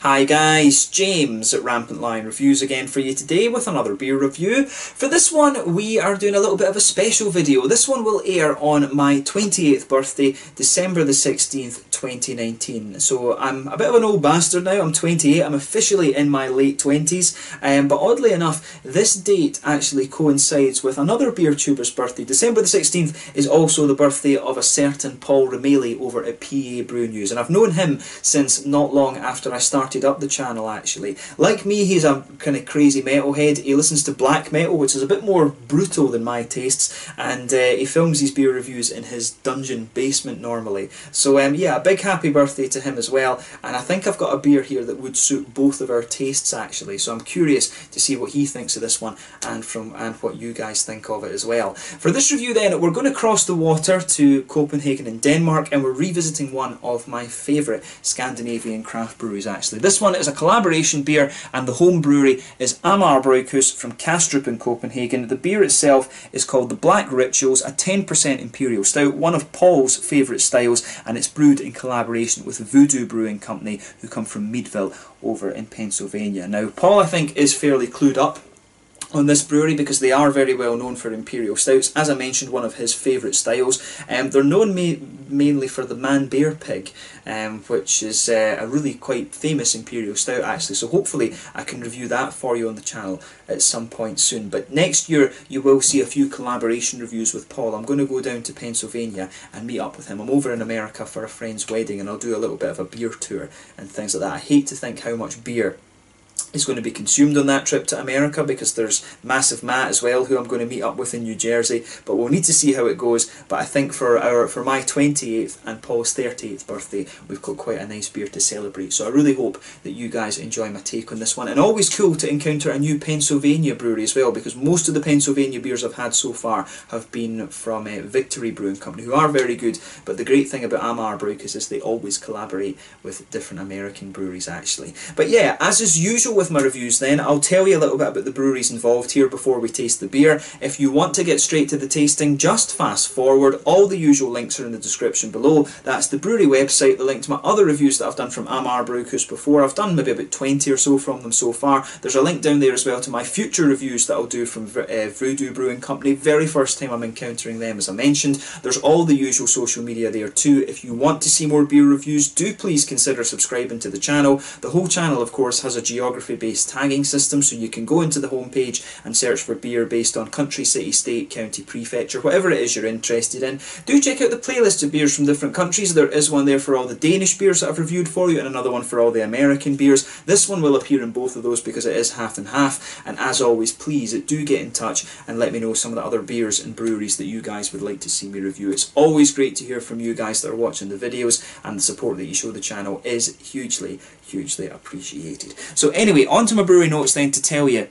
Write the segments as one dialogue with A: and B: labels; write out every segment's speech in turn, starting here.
A: Hi guys, James at RampantLionReviews again for you today with another beer review. For this one we are doing a little bit of a special video. This one will air on my 28th birthday, December the 16th, 2019. So I'm a bit of an old bastard now, I'm 28, I'm officially in my late 20s, but oddly enough this date actually coincides with another beer tuber's birthday. December the 16th is also the birthday of a certain Paul Rameli over at PA Brew News, and I've known him since not long after I started up the channel actually. Like me, he's a kind of crazy metalhead. He listens to black metal, which is a bit more brutal than my tastes, and he films his beer reviews in his dungeon basement normally. So yeah, a big happy birthday to him as well, and I think I've got a beer here that would suit both of our tastes actually, so I'm curious to see what he thinks of this one and what you guys think of it as well. For this review then, we're going to cross the water to Copenhagen in Denmark, and we're revisiting one of my favourite Scandinavian craft breweries actually. This one is a collaboration beer, and the home brewery is Amager Bryghus from Kastrup in Copenhagen. The beer itself is called the Black Rituals, a 10% Imperial Stout, one of Paul's favourite styles, and it's brewed in collaboration with Voodoo Brewing Company, who come from Meadville over in Pennsylvania. Now, Paul, I think, is fairly clued up on this brewery because they are very well known for Imperial Stouts. As I mentioned, one of his favourite styles. They're known mainly for the Man Bear Pig, which is a really quite famous Imperial Stout actually, so hopefully I can review that for you on the channel at some point soon. But next year you will see a few collaboration reviews with Paul. I'm going to go down to Pennsylvania and meet up with him. I'm over in America for a friend's wedding, and I'll do a little bit of a beer tour and things like that. I hate to think how much beer is going to be consumed on that trip to America, because there's Massive Matt as well, who I'm going to meet up with in New Jersey, but we'll need to see how it goes. But I think for my 28th and Paul's 38th birthday, we've got quite a nice beer to celebrate, so I really hope that you guys enjoy my take on this one. And always cool to encounter a new Pennsylvania brewery as well, because most of the Pennsylvania beers I've had so far have been from Victory Brewing Company, who are very good, but the great thing about Amager Bryghus is they always collaborate with different American breweries actually. But yeah, as is usual with my reviews then, I'll tell you a little bit about the breweries involved here before we taste the beer. If you want to get straight to the tasting, just fast forward. All the usual links are in the description below. That's the brewery website, the link to my other reviews that I've done from Amager Bryghus before. I've done maybe about 20 or so from them so far. There's a link down there as well to my future reviews that I'll do from Voodoo Brewing Company. Very first time I'm encountering them, as I mentioned. There's all the usual social media there too. If you want to see more beer reviews, do please consider subscribing to the channel. The whole channel of course has a geography-based tagging system, so you can go into the homepage and search for beer based on country, city, state, county, prefecture, whatever it is you're interested in. Do check out the playlist of beers from different countries. There is one there for all the Danish beers that I've reviewed for you, and another one for all the American beers. This one will appear in both of those because it is half and half. And as always, please do get in touch and let me know some of the other beers and breweries that you guys would like to see me review. It's always great to hear from you guys that are watching the videos, and the support that you show the channel is hugely appreciated. So anyway, on to my brewery notes then to tell you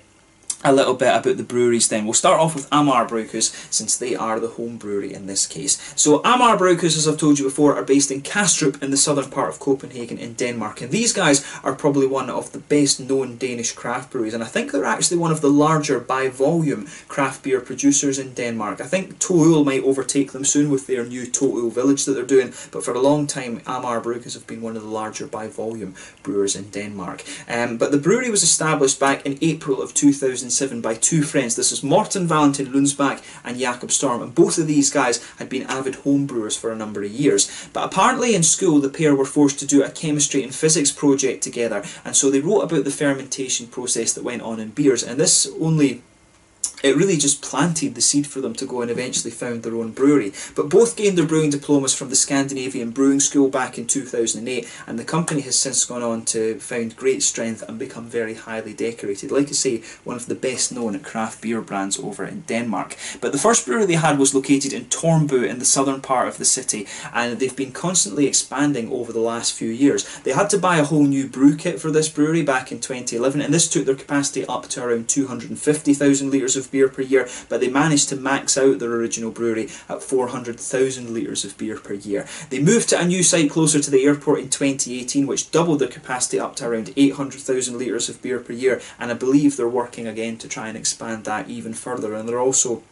A: a little bit about the breweries then. We'll start off with Amager Bryghus, since they are the home brewery in this case. So Amager Bryghus, as I've told you before, are based in Kastrup in the southern part of Copenhagen in Denmark, and these guys are probably one of the best known Danish craft breweries, and I think they're actually one of the larger by volume craft beer producers in Denmark. I think Toul might overtake them soon with their new Toul Village that they're doing, but for a long time Amager Bryghus have been one of the larger by volume brewers in Denmark. But the brewery was established back in April of 2007 by two friends. This is Morten Valentin Lundsbach and Jakob Storm, and both of these guys had been avid home brewers for a number of years. But apparently in school the pair were forced to do a chemistry and physics project together, and so they wrote about the fermentation process that went on in beers, and this it really just planted the seed for them to go and eventually found their own brewery. But both gained their brewing diplomas from the Scandinavian Brewing School back in 2008, and the company has since gone on to found great strength and become very highly decorated. Like I say, one of the best known craft beer brands over in Denmark. But the first brewery they had was located in Tornbu in the southern part of the city, and they've been constantly expanding over the last few years. They had to buy a whole new brew kit for this brewery back in 2011, and this took their capacity up to around 250,000 litres of beer per year, but they managed to max out their original brewery at 400,000 litres of beer per year. They moved to a new site closer to the airport in 2018, which doubled their capacity up to around 800,000 litres of beer per year, and I believe they're working again to try and expand that even further, and they're also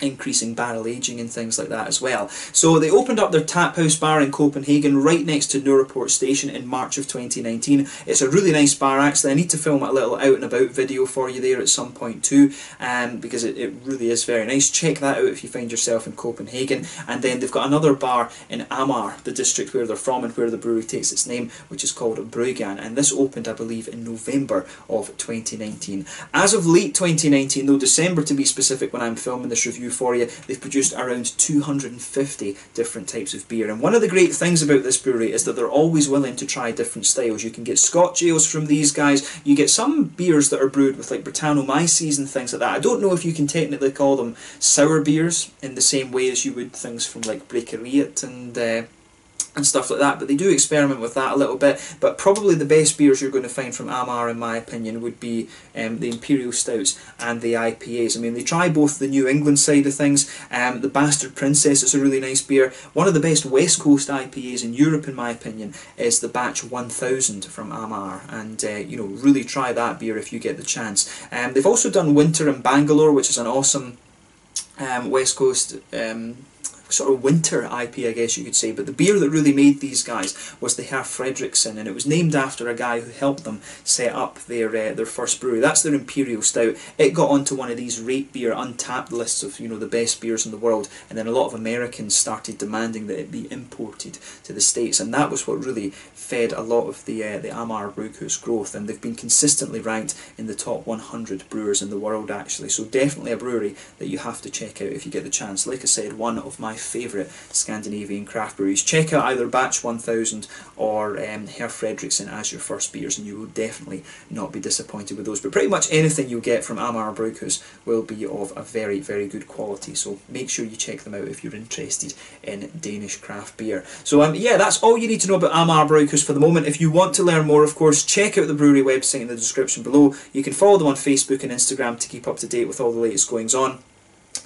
A: increasing barrel aging and things like that as well. So they opened up their tap house bar in Copenhagen right next to Nørreport station in March of 2019. It's a really nice bar actually. I need to film a little out and about video for you there at some point too, because it really is very nice. Check that out if you find yourself in Copenhagen. And then they've got another bar in Amager, the district where they're from and where the brewery takes its name, which is called Brewing, and this opened I believe in November of 2019. As of late 2019 though, December to be specific when I'm filming this review for you, they've produced around 250 different types of beer. And one of the great things about this brewery is that they're always willing to try different styles. You can get Scotch ales from these guys, you get some beers that are brewed with like Brettanomyces and things like that. I don't know if you can technically call them sour beers in the same way as you would things from like Bryghus and stuff like that, but they do experiment with that a little bit. But probably the best beers you're going to find from Amager, in my opinion, would be the Imperial Stouts and the IPAs. I mean, they try both the New England side of things. The Bastard Princess is a really nice beer. One of the best West Coast IPAs in Europe, in my opinion, is the Batch 1000 from Amager, and you know, really try that beer if you get the chance. They've also done Winter in Bangalore, which is an awesome West Coast sort of winter IPA, I guess you could say. But the beer that really made these guys was the Herr Fredriksson, and it was named after a guy who helped them set up their first brewery. That's their Imperial Stout. It got onto one of these rate beer Untappd lists of, you know, the best beers in the world, and then a lot of Americans started demanding that it be imported to the States, and that was what really fed a lot of the Amager Bryghus growth, and they've been consistently ranked in the top 100 brewers in the world actually. So definitely a brewery that you have to check out if you get the chance. Like I said, one of my favourite Scandinavian craft breweries. Check out either Batch 1000 or Herr Fredriksson as your first beers, and you will definitely not be disappointed with those. But pretty much anything you'll get from Amager Bryghus will be of a very, very good quality, so make sure you check them out if you're interested in Danish craft beer. So yeah, that's all you need to know about Amager Bryghus for the moment. If you want to learn more, of course, check out the brewery website in the description below. You can follow them on Facebook and Instagram to keep up to date with all the latest goings on.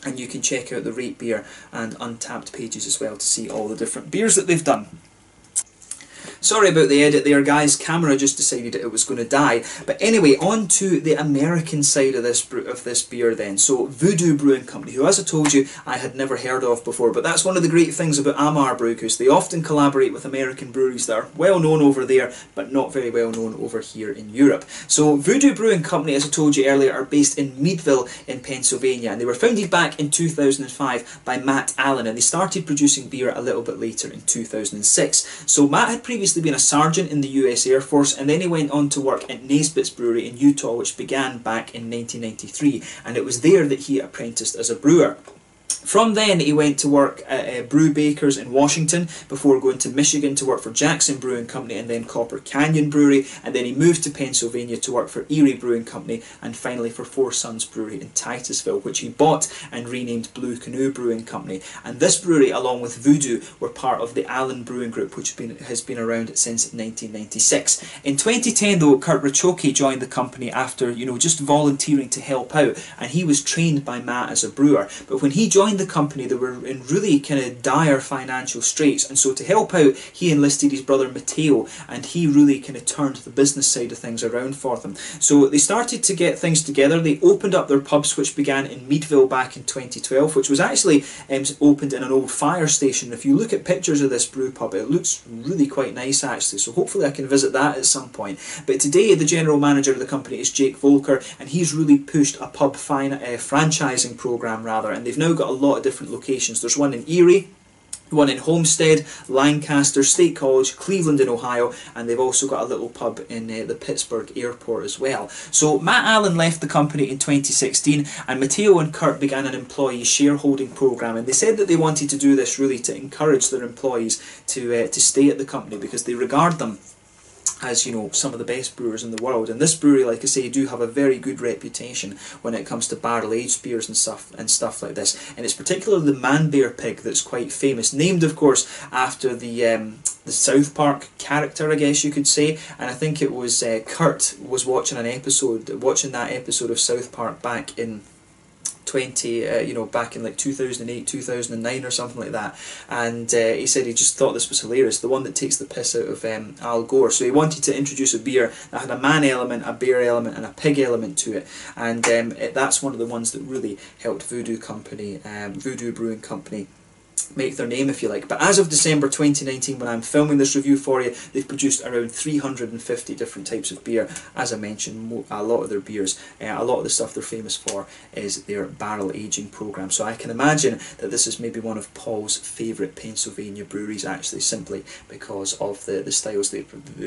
A: And you can check out the Rate Beer and Untappd pages as well to see all the different beers that they've done. Sorry about the edit there, guys. Camera just decided it was going to die. But anyway, on to the American side of this beer then. So Voodoo Brewing Company, who, as I told you, I had never heard of before. But that's one of the great things about Amager Bryghus. They often collaborate with American breweries that are well known over there, but not very well known over here in Europe. So Voodoo Brewing Company, as I told you earlier, are based in Meadville in Pennsylvania, and they were founded back in 2005 by Matt Allen, and they started producing beer a little bit later in 2006. So Matt had previously been a sergeant in the US Air Force, and then he went on to work at Nesbitt's Brewery in Utah, which began back in 1993, and it was there that he apprenticed as a brewer. From then he went to work at Brew Bakers in Washington before going to Michigan to work for Jackson Brewing Company and then Copper Canyon Brewery, and then he moved to Pennsylvania to work for Erie Brewing Company and finally for Four Sons Brewery in Titusville, which he bought and renamed Blue Canoe Brewing Company. And this brewery, along with Voodoo, were part of the Allen Brewing Group, which has been around since 1996. In 2010 though, Kurt Rachoki joined the company after, you know, just volunteering to help out, and he was trained by Matt as a brewer. But when he joined the company, they were in really kind of dire financial straits, and so to help out he enlisted his brother Matteo, and he really kind of turned the business side of things around for them. So they started to get things together. They opened up their pubs, which began in Meadville back in 2012, which was actually opened in an old fire station. If you look at pictures of this brew pub, it looks really quite nice actually, so hopefully I can visit that at some point. But today the general manager of the company is Jake Volker, and he's really pushed a pub franchising program rather, and they've now got a lot of different locations. There's one in Erie, one in Homestead, Lancaster, State College, Cleveland in Ohio, and they've also got a little pub in the Pittsburgh airport as well. So Matt Allen left the company in 2016, and Matteo and Kurt began an employee shareholding program, and they said that they wanted to do this really to encourage their employees to stay at the company, because they regard them as, you know, some of the best brewers in the world. And this brewery, like I say, do have a very good reputation when it comes to barrel aged beers and stuff like this. And it's particularly the Man Bear Pig that's quite famous, named of course after the South Park character, I guess you could say. And I think it was Kurt was watching that episode of South Park back in you know, back in like 2008, 2009 or something like that, and he said he just thought this was hilarious, the one that takes the piss out of Al Gore. So he wanted to introduce a beer that had a man element, a bear element, and a pig element to it, and that's one of the ones that really helped Voodoo Brewing Company make their name, if you like. But as of December 2019, when I'm filming this review for you, they've produced around 350 different types of beer. As I mentioned, a lot of their beers, a lot of the stuff they're famous for is their barrel aging program. So I can imagine that this is maybe one of Paul's favourite Pennsylvania breweries, actually, simply because of the styles they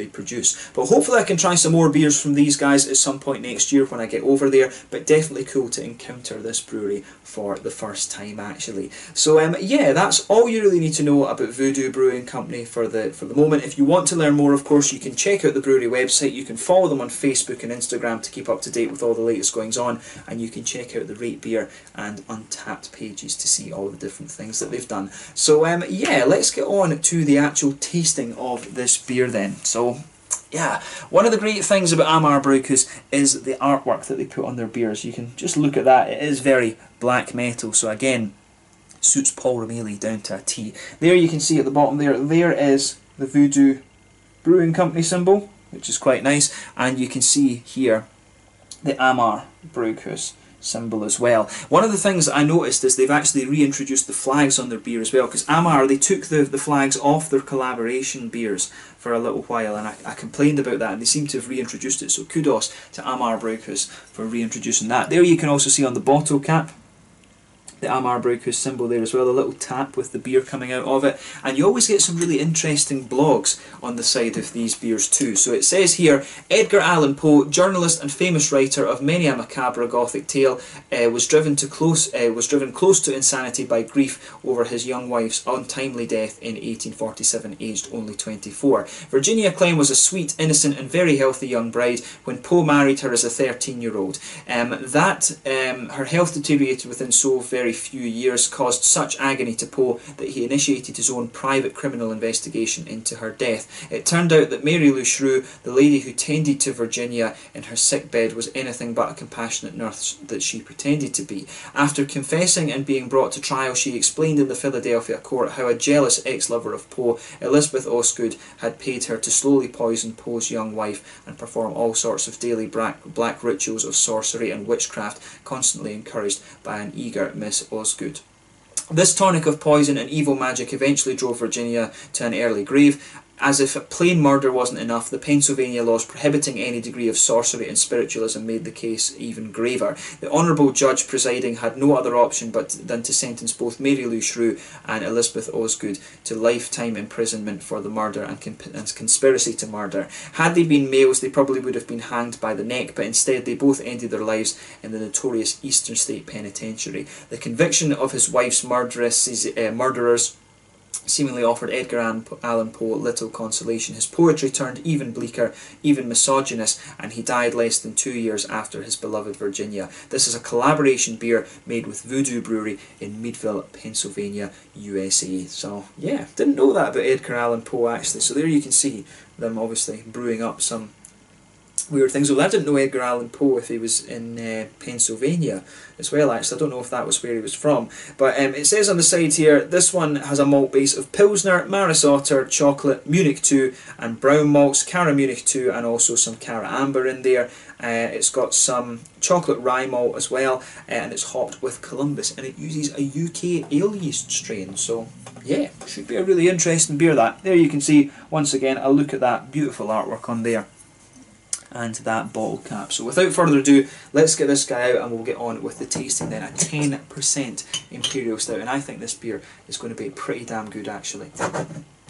A: produce. But hopefully I can try some more beers from these guys at some point next year when I get over there. But definitely cool to encounter this brewery for the first time, actually. So yeah, that's all you really need to know about Voodoo Brewing Company for the moment. If you want to learn more, of course, you can check out the brewery website. You can follow them on Facebook and Instagram to keep up to date with all the latest goings on, and you can check out the Rate Beer and Untappd pages to see all the different things that they've done. So yeah, let's get on to the actual tasting of this beer then. So yeah, one of the great things about Amager Bryghus is the artwork that they put on their beers. You can just look at that. It is very black metal, so again, suits Paul O'Malley down to a T. There you can see at the bottom there is the Voodoo Brewing Company symbol, which is quite nice, and you can see here the Amager Bryghus symbol as well. One of the things I noticed is they've actually reintroduced the flags on their beer as well, because Amager, they took the flags off their collaboration beers for a little while, and I complained about that, and they seem to have reintroduced it, so kudos to Amager Bryghus for reintroducing that. There you can also see on the bottle cap the Amager Bryghus symbol there as well, a little tap with the beer coming out of it, and you always get some really interesting blogs on the side of these beers too. So it says here, Edgar Allan Poe, journalist and famous writer of many a macabre Gothic tale, was driven close to insanity by grief over his young wife's untimely death in 1847, aged only 24. Virginia Clem was a sweet, innocent and very healthy young bride when Poe married her as a 13-year-old. Her health deteriorated within so very few years caused such agony to Poe that he initiated his own private criminal investigation into her death. It turned out that Mary Lou Shrew, the lady who tended to Virginia in her sick bed, was anything but a compassionate nurse that she pretended to be. After confessing and being brought to trial, she explained in the Philadelphia court how a jealous ex-lover of Poe, Elizabeth Osgood, had paid her to slowly poison Poe's young wife and perform all sorts of daily black rituals of sorcery and witchcraft, constantly encouraged by an eager Miss Osgood. This tonic of poison and evil magic eventually drove Virginia to an early grave. As if plain murder wasn't enough, the Pennsylvania laws prohibiting any degree of sorcery and spiritualism made the case even graver. The honourable judge presiding had no other option than to sentence both Mary Lou Shrew and Elizabeth Osgood to lifetime imprisonment for the murder and conspiracy to murder. Had they been males, they probably would have been hanged by the neck, but instead they both ended their lives in the notorious Eastern State Penitentiary. The conviction of his wife's murderers seemingly offered Edgar Allan Poe little consolation. His poetry turned even bleaker, even misogynist, and he died less than 2 years after his beloved Virginia. This is a collaboration beer made with Voodoo Brewery in Meadville, Pennsylvania, USA. So yeah, didn't know that about Edgar Allan Poe actually. So there you can see them obviously brewing up some weird things. Well, I didn't know Edgar Allan Poe if he was in Pennsylvania as well, actually. I don't know if that was where he was from. But it says on the side here, this one has a malt base of Pilsner, Maris Otter, chocolate, Munich 2 and brown malts, Cara Munich 2 and also some Cara Amber in there. It's got some chocolate rye malt as well, and it's hopped with Columbus, and it uses a UK ale yeast strain. So yeah, should be a really interesting beer that. There you can see, once again, a look at that beautiful artwork on there and that bottle cap. So without further ado, let's get this guy out and we'll get on with the tasting then. A 10% Imperial Stout, and I think this beer is going to be pretty damn good actually.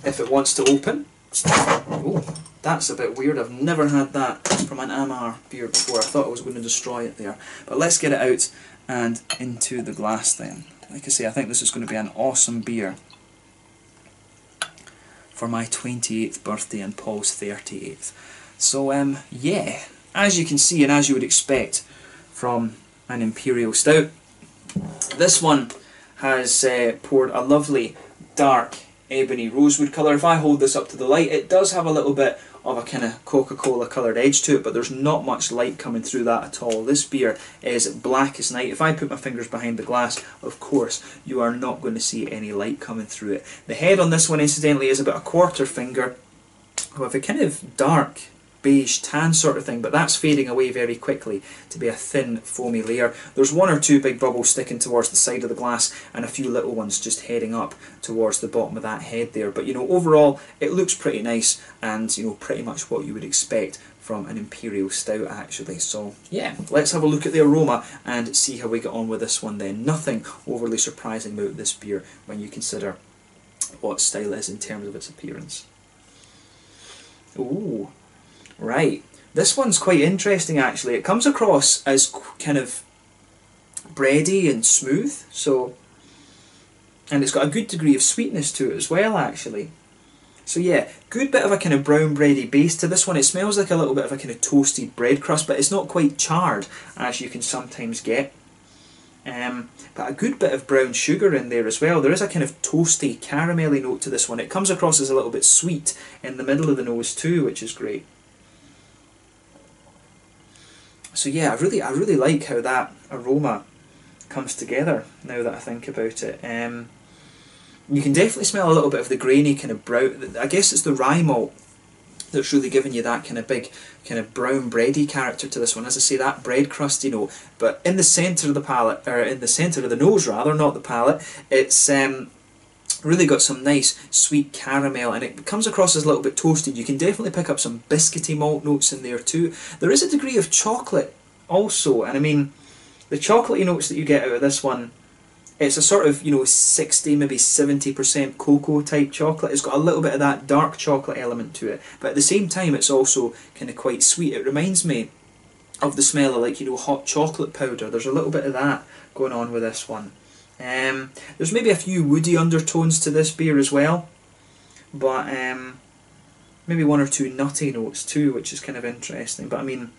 A: If it wants to open. Oh, that's a bit weird. I've never had that from an Amager beer before. I thought I was going to destroy it there. But let's get it out and into the glass then. Like I say, I think this is going to be an awesome beer for my 28th birthday and Paul's 38th. So yeah, as you can see and as you would expect from an Imperial Stout, this one has poured a lovely dark ebony rosewood colour. If I hold this up to the light, it does have a little bit of a kind of Coca-Cola coloured edge to it, but there's not much light coming through that at all. This beer is black as night. If I put my fingers behind the glass, of course, you are not going to see any light coming through it. The head on this one, incidentally, is about a quarter finger with a kind of dark beige tan sort of thing, but that's fading away very quickly to be a thin foamy layer. There's one or two big bubbles sticking towards the side of the glass and a few little ones just heading up towards the bottom of that head there, but you know, overall it looks pretty nice and you know, pretty much what you would expect from an Imperial Stout actually. So yeah, let's have a look at the aroma and see how we get on with this one then. Nothing overly surprising about this beer when you consider what style it is in terms of its appearance. Ooh. Right, this one's quite interesting actually. It comes across as kind of bready and smooth, so, and it's got a good degree of sweetness to it as well actually. So yeah, good bit of a kind of brown bready base to this one. It smells like a little bit of a kind of toasted bread crust, but it's not quite charred as you can sometimes get. But a good bit of brown sugar in there as well. There is a kind of toasty, caramelly note to this one. It comes across as a little bit sweet in the middle of the nose too, which is great. So yeah, I really like how that aroma comes together now that I think about it. You can definitely smell a little bit of the grainy kind of brown, I guess it's the rye malt that's really giving you that kind of big, kind of brown bready character to this one. As I say, that bread crusty note, but in the centre of the palate, or in the centre of the nose rather, not the palate, it's really got some nice sweet caramel, and it comes across as a little bit toasted. You can definitely pick up some biscuity malt notes in there too. There is a degree of chocolate also, and I mean, the chocolatey notes that you get out of this one, it's a sort of, you know, 60, maybe 70% cocoa type chocolate. It's got a little bit of that dark chocolate element to it, but at the same time it's also kind of quite sweet. It reminds me of the smell of, like, you know, hot chocolate powder. There's a little bit of that going on with this one. There's maybe a few woody undertones to this beer as well, but maybe one or two nutty notes too, which is kind of interesting. But I mean,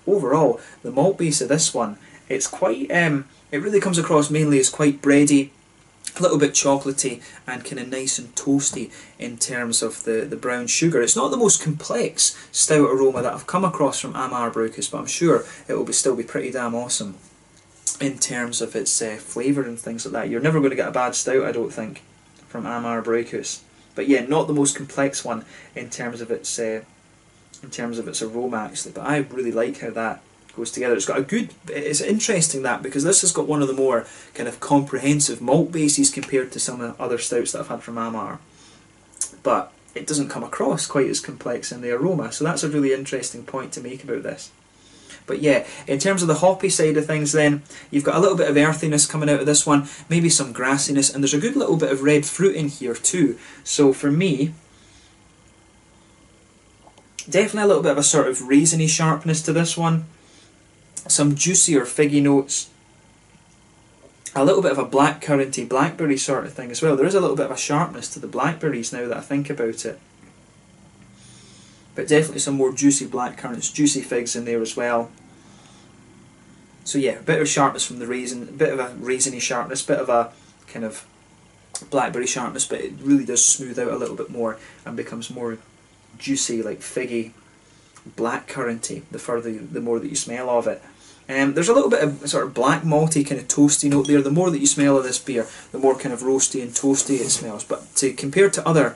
A: overall, the malt base of this one, it's quite, it really comes across mainly as quite bready, a little bit chocolatey, and kind of nice and toasty in terms of the brown sugar. It's not the most complex stout aroma that I've come across from Amager Bryghus, but I'm sure it will still be pretty damn awesome in terms of its flavour and things like that. You're never going to get a bad stout, I don't think, from Amager Bryghus. But yeah, not the most complex one in terms of its aroma actually. But I really like how that goes together. It's got a good. It's interesting that, because this has got one of the more kind of comprehensive malt bases compared to some of the other stouts that I've had from Amager. But it doesn't come across quite as complex in the aroma. So that's a really interesting point to make about this. But yeah, in terms of the hoppy side of things then, you've got a little bit of earthiness coming out of this one, maybe some grassiness, and there's a good little bit of red fruit in here too. So for me, definitely a little bit of a sort of raisiny sharpness to this one, some juicy or figgy notes, a little bit of a blackcurranty, blackberry sort of thing as well. There is a little bit of a sharpness to the blackberries now that I think about it. But definitely some more juicy blackcurrants, juicy figs in there as well. So yeah, a bit of sharpness from the raisin, a bit of a raisiny sharpness, bit of a kind of blackberry sharpness, but it really does smooth out a little bit more and becomes more juicy, like figgy, blackcurranty, the more that you smell of it. There's a little bit of sort of black malty kind of toasty note there. The more that you smell of this beer, the more kind of roasty and toasty it smells. But compared to other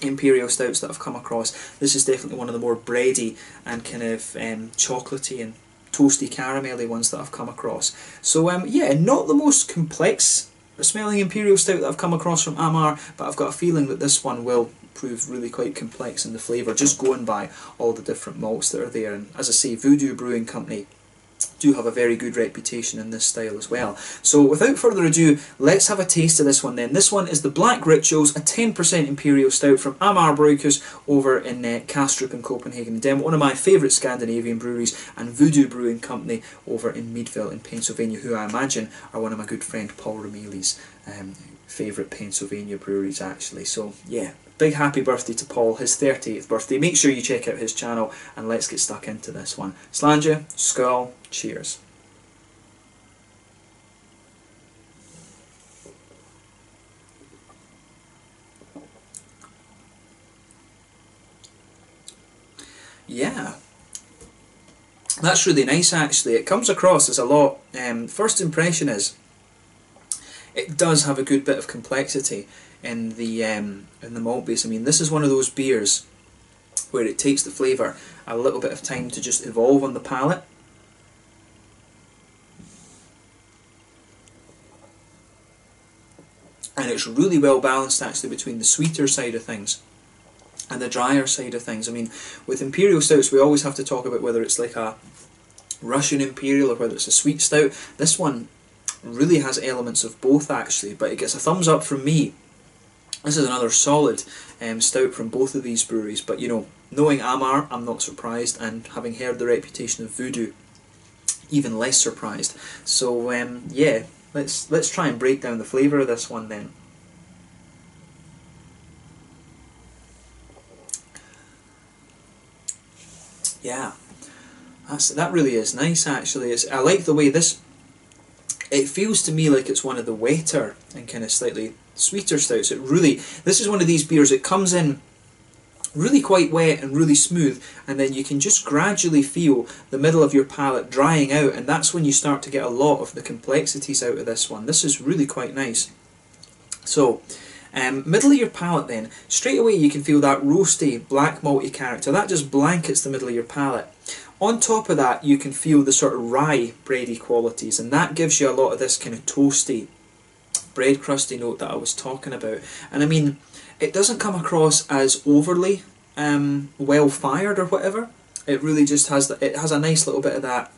A: Imperial Stouts that I've come across, this is definitely one of the more bready and kind of chocolatey and toasty caramelly ones that I've come across. So yeah, not the most complex smelling Imperial Stout that I've come across from Amager, but I've got a feeling that this one will prove really quite complex in the flavour, just going by all the different malts that are there. And as I say, Voodoo Brewing Company do have a very good reputation in this style as well. So without further ado, let's have a taste of this one then. This one is the Black Rituals, a 10% Imperial Stout from Amager Bryghus over in Kastrup in Copenhagen, Denmark, one of my favourite Scandinavian breweries, and Voodoo Brewing Company over in Meadville in Pennsylvania, who I imagine are one of my good friend Paul Rameli's favourite Pennsylvania breweries actually. So yeah, big happy birthday to Paul, his 38th birthday. Make sure you check out his channel, and let's get stuck into this one. Slàinte, skål, cheers. That's really nice actually. It comes across as a lot, first impression is, it does have a good bit of complexity in the malt base. I mean, this is one of those beers where it takes the flavour a little bit of time to just evolve on the palate. And it's really well balanced actually between the sweeter side of things and the drier side of things. I mean, with Imperial Stouts we always have to talk about whether it's like a Russian Imperial or whether it's a sweet stout. This one really has elements of both actually, but it gets a thumbs up from me. This is another solid stout from both of these breweries, but you know, knowing Amager, I'm not surprised, and having heard the reputation of Voodoo, even less surprised. So yeah, let's try and break down the flavour of this one then. Yeah, that really is nice actually. I like the way this, it feels to me like it's one of the wetter and kind of slightly sweeter stouts. This is one of these beers, it comes in really quite wet and really smooth, and then you can just gradually feel the middle of your palate drying out, and that's when you start to get a lot of the complexities out of this one. This is really quite nice. So, middle of your palate then, straight away you can feel that roasty, black malty character. That just blankets the middle of your palate. On top of that, you can feel the sort of rye bready qualities, and that gives you a lot of this kind of toasty, bread crusty note that I was talking about. And I mean, it doesn't come across as overly well fired or whatever. It really just has it has a nice little bit of that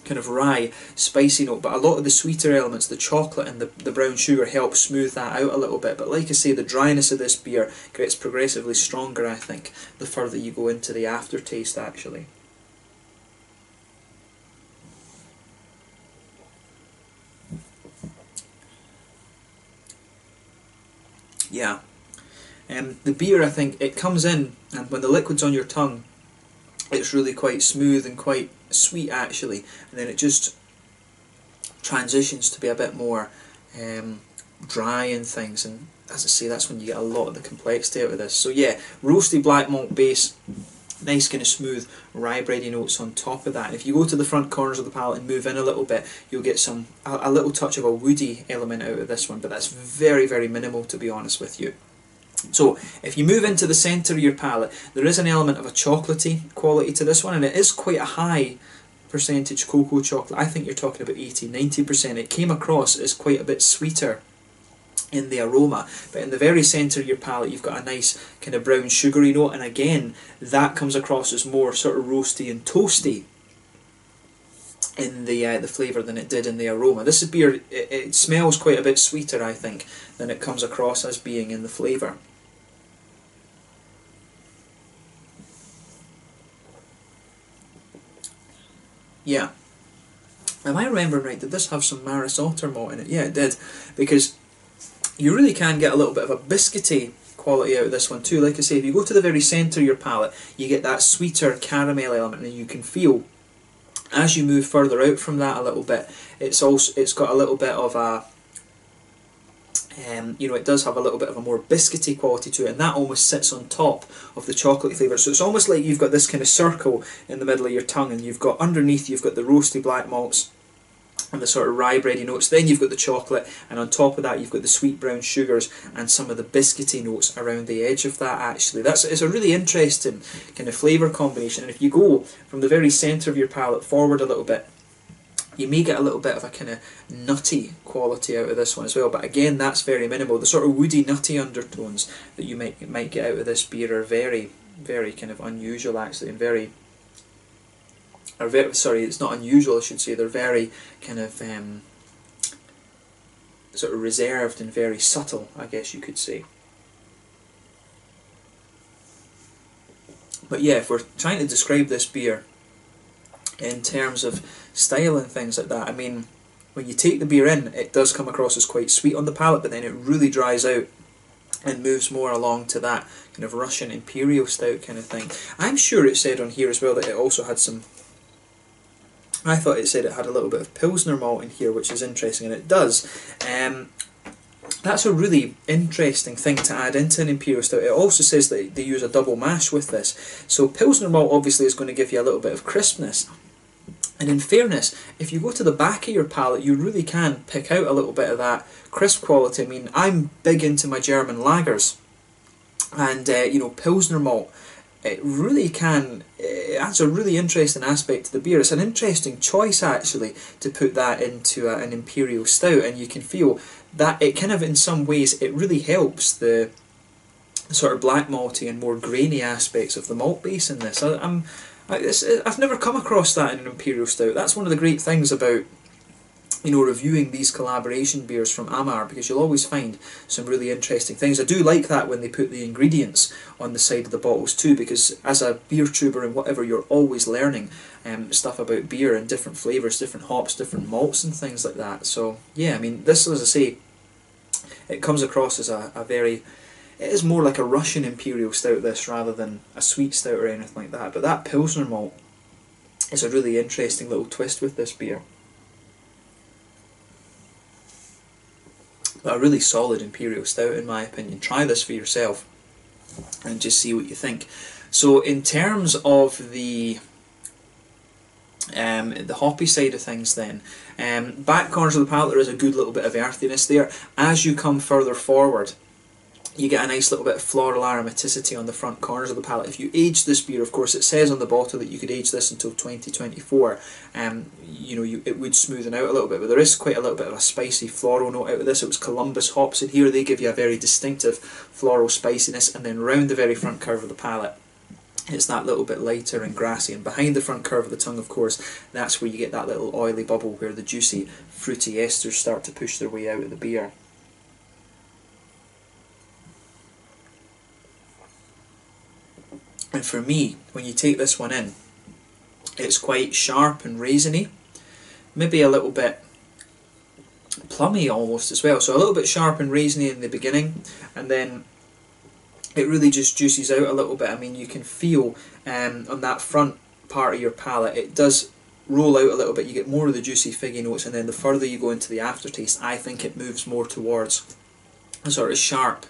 A: kind of rye spicy note, but a lot of the sweeter elements, the chocolate and the brown sugar, help smooth that out a little bit. But like I say, the dryness of this beer gets progressively stronger, I think, the further you go into the aftertaste actually. Yeah, the beer, I think, it comes in, and when the liquid's on your tongue, it's really quite smooth and quite sweet actually, and then it just transitions to be a bit more dry and things, and as I say, that's when you get a lot of the complexity out of this. So yeah, roasty black malt base, nice kind of smooth rye bready notes on top of that. And if you go to the front corners of the palate and move in a little bit, you'll get a little touch of a woody element out of this one, but that's very, very minimal, to be honest with you. So if you move into the centre of your palate, there is an element of a chocolatey quality to this one, and it is quite a high percentage cocoa chocolate. I think you're talking about 80–90%. It came across as quite a bit sweeter in the aroma, but in the very centre of your palate you've got a nice kind of brown sugary note, and again that comes across as more sort of roasty and toasty in the flavour than it did in the aroma. This is beer, it smells quite a bit sweeter, I think, than it comes across as being in the flavour. Yeah. Am I remembering right, did this have some Maris Otter malt in it? Yeah, it did, because you really can get a little bit of a biscuity quality out of this one too. Like I say, if you go to the very centre of your palate, you get that sweeter caramel element, and you can feel, as you move further out from that a little bit, it's got a little bit of a, you know, it does have a little bit of a more biscuity quality to it, and that almost sits on top of the chocolate flavour. So it's almost like you've got this kind of circle in the middle of your tongue, and you've got underneath, you've got the roasty black malts and the sort of rye bready notes, then you've got the chocolate, and on top of that you've got the sweet brown sugars and some of the biscuity notes around the edge of that actually. It's a really interesting kind of flavour combination, and if you go from the very centre of your palate forward a little bit, you may get a little bit of a kind of nutty quality out of this one as well, but again that's very minimal. The sort of woody nutty undertones that you might get out of this beer are very, very kind of unusual actually, and sorry, it's not unusual, I should say, they're very kind of sort of reserved and very subtle, I guess you could say. But yeah, if we're trying to describe this beer in terms of style and things like that, I mean, when you take the beer in, it does come across as quite sweet on the palate, but then it really dries out and moves more along to that kind of Russian Imperial Stout kind of thing. I'm sure it said on here as well that it also had some, I thought it said it had a little bit of Pilsner malt in here, which is interesting, and it does. That's a really interesting thing to add into an Imperial Stout. It also says that they use a double mash with this. So Pilsner malt obviously is going to give you a little bit of crispness, And in fairness, if you go to the back of your palate, you really can pick out a little bit of that crisp quality. I mean, I'm big into my German lagers, and you know, Pilsner malt. It really can, it adds a really interesting aspect to the beer. It's an interesting choice actually to put that into an Imperial Stout, and you can feel that it kind of, in some ways, it really helps the sort of black malty and more grainy aspects of the malt base in this. I've never come across that in an Imperial Stout. That's one of the great things about, you know, reviewing these collaboration beers from Amager, because you'll always find some really interesting things. I do like that when they put the ingredients on the side of the bottles too, because as a beer tuber and whatever, you're always learning stuff about beer and different flavours, different hops, different malts and things like that. So yeah, I mean, this, as I say, it comes across as a very, it is more like a Russian Imperial Stout, this, rather than a sweet stout or anything like that. But that Pilsner malt is a really interesting little twist with this beer. But a really solid Imperial Stout in my opinion. Try this for yourself and just see what you think. So in terms of the hoppy side of things then, back corners of the palate, there is a good little bit of earthiness there. As you come further forward, you get a nice little bit of floral aromaticity on the front corners of the palate. If you age this beer, of course, it says on the bottle that you could age this until 2024. You know, it would smoothen out a little bit, but there is quite a little bit of a spicy floral note out of this. It was Columbus hops in here. They give you a very distinctive floral spiciness, and then round the very front curve of the palate, it's that little bit lighter and grassy, and behind the front curve of the tongue, of course, that's where you get that little oily bubble where the juicy, fruity esters start to push their way out of the beer. And for me, when you take this one in, it's quite sharp and raisiny, maybe a little bit plummy almost as well. So a little bit sharp and raisiny in the beginning, and then it really just juices out a little bit. I mean, you can feel on that front part of your palate, it does roll out a little bit. You get more of the juicy figgy notes, and then the further you go into the aftertaste, I think it moves more towards a sort of sharp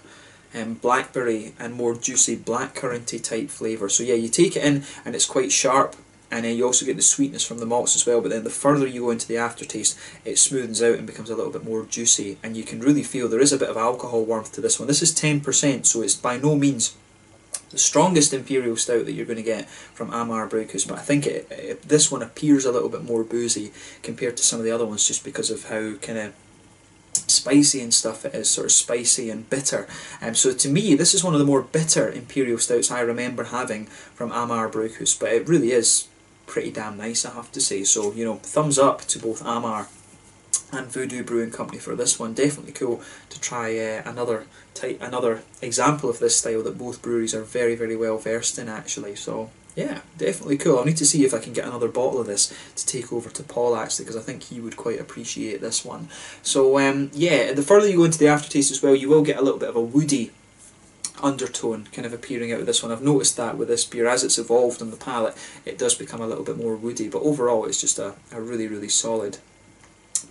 A: blackberry and more juicy blackcurranty type flavour. So yeah, you take it in and it's quite sharp, and then you also get the sweetness from the malts as well, but then the further you go into the aftertaste, it smoothens out and becomes a little bit more juicy, and you can really feel there is a bit of alcohol warmth to this one. This is 10%, so it's by no means the strongest Imperial Stout that you're going to get from Amager Bryghus, but I think this one appears a little bit more boozy compared to some of the other ones, just because of how kind of spicy and stuff it is, sort of spicy and bitter. So to me, this is one of the more bitter Imperial Stouts I remember having from Amager Bryghus, but it really is pretty damn nice, I have to say. So, you know, thumbs up to both Amager and Voodoo Brewing Company for this one. Definitely cool to try another example of this style that both breweries are very, very well versed in actually. So yeah, definitely cool. I'll need to see if I can get another bottle of this to take over to Paul actually, because I think he would quite appreciate this one. So yeah, the further you go into the aftertaste as well, you will get a little bit of a woody undertone kind of appearing out of this one. I've noticed that with this beer, as it's evolved on the palate, it does become a little bit more woody, but overall it's just a really, really solid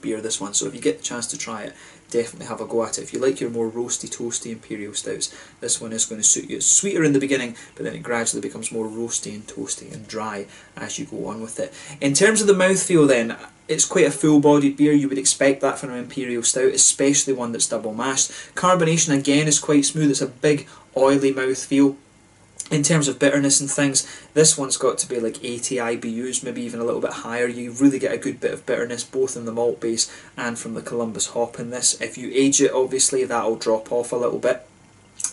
A: beer, this one. So if you get the chance to try it, definitely have a go at it. If you like your more roasty, toasty Imperial Stouts, this one is going to suit you. It's sweeter in the beginning, but then it gradually becomes more roasty and toasty and dry as you go on with it. In terms of the mouthfeel then, it's quite a full-bodied beer. You would expect that from an Imperial Stout, especially one that's double mashed. Carbonation again is quite smooth. It's a big, oily mouthfeel. In terms of bitterness and things, this one's got to be like 80 IBUs, maybe even a little bit higher. You really get a good bit of bitterness both in the malt base and from the Columbus hop in this. If you age it, obviously that'll drop off a little bit,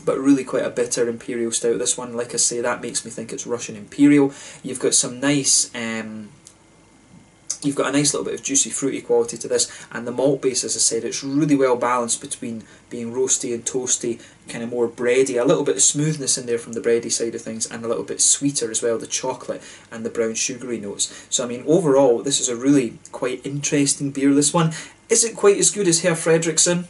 A: but really quite a bitter Imperial Stout. This one, like I say, that makes me think it's Russian Imperial. You've got some nice you've got a nice little bit of juicy fruity quality to this, and the malt base, as I said, it's really well balanced between being roasty and toasty, kind of more bready, a little bit of smoothness in there from the bready side of things, and a little bit sweeter as well, the chocolate and the brown sugary notes. So I mean, overall this is a really quite interesting beer, this one. Is it quite as good as Herr Fredriksson?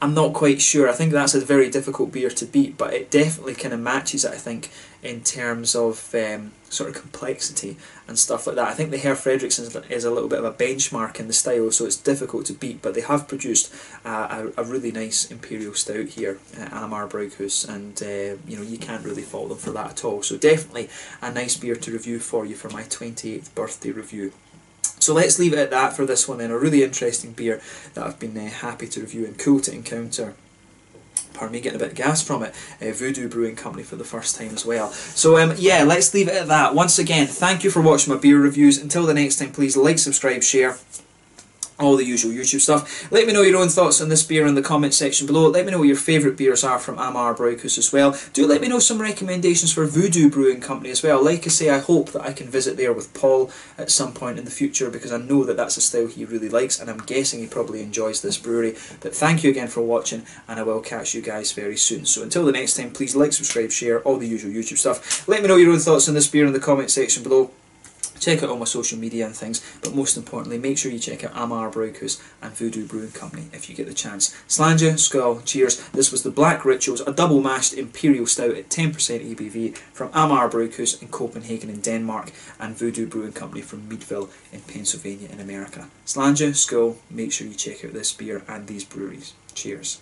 A: I'm not quite sure. I think that's a very difficult beer to beat, but it definitely kind of matches it, I think, in terms of sort of complexity and stuff like that. I think the Herr Fredriksson is a little bit of a benchmark in the style, so it's difficult to beat, but they have produced a really nice Imperial Stout here at Amager Bryghus, and you know, you can't really fault them for that at all. So definitely a nice beer to review for you for my 28th birthday review. So let's leave it at that for this one then. A really interesting beer that I've been happy to review and cool to encounter. Pardon me, getting a bit of gas from it. Voodoo Brewing Company for the first time as well. So yeah, let's leave it at that. Once again, thank you for watching my beer reviews. Until the next time, please like, subscribe, share, all the usual YouTube stuff. Let me know your own thoughts on this beer in the comment section below. Let me know what your favourite beers are from Amager Bryghus as well. Do let me know some recommendations for Voodoo Brewing Company as well. Like I say, I hope that I can visit there with Paul at some point in the future, because I know that that's a style he really likes, and I'm guessing he probably enjoys this brewery. But thank you again for watching, and I will catch you guys very soon. So until the next time, please like, subscribe, share, all the usual YouTube stuff. Let me know your own thoughts on this beer in the comment section below. Check out all my social media and things, but most importantly, make sure you check out Amager Bryghus and Voodoo Brewing Company if you get the chance. Slàinte, skål, cheers. This was the Black Rituals, a double mashed Imperial Stout at 10% ABV from Amager Bryghus in Copenhagen in Denmark, and Voodoo Brewing Company from Meadville in Pennsylvania in America. Slàinte, skål, make sure you check out this beer and these breweries. Cheers.